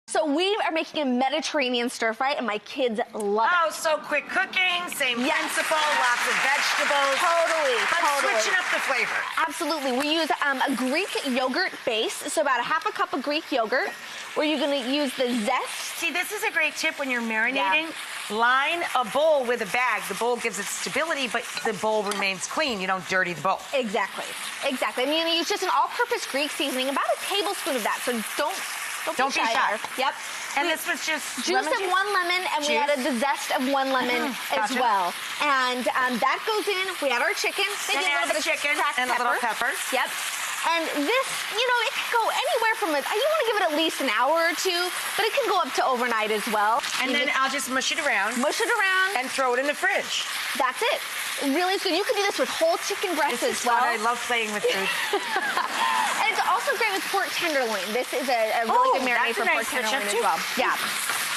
So we are making a Mediterranean stir fry, and my kids love it. Oh, so quick cooking, same principle, lots of vegetables. Totally. Switching up the flavor. Absolutely. We use a Greek yogurt base, so about a half a cup of Greek yogurt. Where you're going to use the zest. See, this is a great tip when you're marinating. Yeah. Line a bowl with a bag. The bowl gives it stability, but the bowl remains clean. You don't dirty the bowl. Exactly. I'm going to use just an all-purpose Greek seasoning, about a tablespoon of that. So don't be shy. Yep. And this was just juice of 1 lemon, and we added the zest of 1 lemon as well. And that goes in. We add our chicken, maybe a little bit of chicken and a little pepper. Yep. And this, it can go anywhere from you want to give it at least an hour or 2, but it can go up to overnight as well. And then I'll just mush it around. And throw it in the fridge. That's it. Really good. You can do this with whole chicken breasts as well. I love playing with food. And it's also great with pork tenderloin. This is a really good marinade for pork tenderloin as well. Yeah.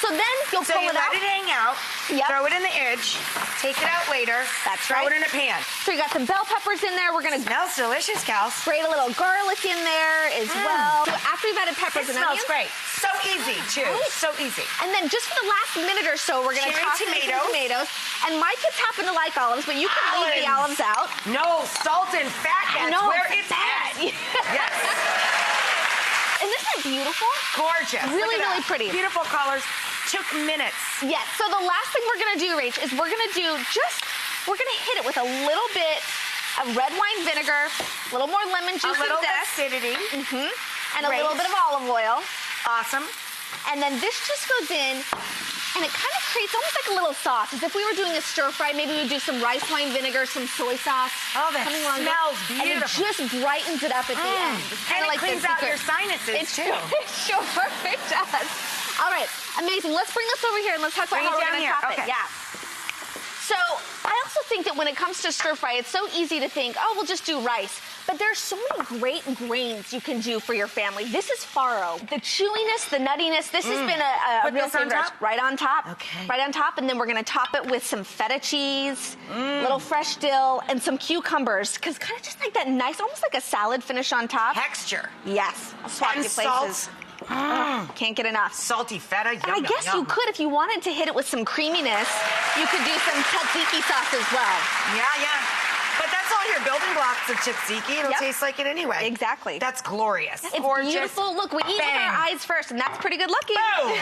So then you'll pull it out. Let it hang out. Yep. Throw it in the edge. Take it out later. Throw it in a pan. So you got some bell peppers in there. We're gonna smells delicious, Kels. Grate a little garlic in there as well. So after you've added peppers and onions, smells great. So easy too. Right? So easy. And then just for the last minute or so, we're gonna toss in some tomatoes. And my kids happen to like olives, but you can leave the olives out. No, salt and fat. That's where it's at. Yes. Isn't that beautiful? Gorgeous. Really pretty. Beautiful colors. Took minutes. Yes. So the last thing we're gonna do, Rach, is we're gonna hit it with a little bit of red wine vinegar, a little more lemon juice, a little acidity, and a little bit of olive oil. Awesome. And then this just goes in, and it kind of creates almost like a little sauce. As if we were doing a stir fry, maybe we'd do some rice wine vinegar, some soy sauce. Oh, that smells beautiful. And it just brightens it up at the end. And it cleans out your sinuses, too. It sure does. All right, amazing. Let's bring this over here and let's talk about how we're going to top it. Yeah. So I also think that when it comes to stir fry, it's so easy to think, oh, we'll just do rice. But there's so many great grains you can do for your family. This is farro. The chewiness, the nuttiness, this has been a real favorite. Right on top. Okay. Right on top, and then we're gonna top it with some feta cheese, little fresh dill, and some cucumbers, because kind of just like that nice, almost like a salad finish on top. Texture. Yes. I'll swap you places. Can't get enough. Salty feta, yum, and I guess you could, if you wanted to hit it with some creaminess, you could do some tzatziki sauce as well. Yeah. But that's all your building blocks of tzatziki. It'll taste like it anyway. Exactly. That's glorious. It's gorgeous. Beautiful. Look, we eat with our eyes first, and that's pretty good looking. Boom.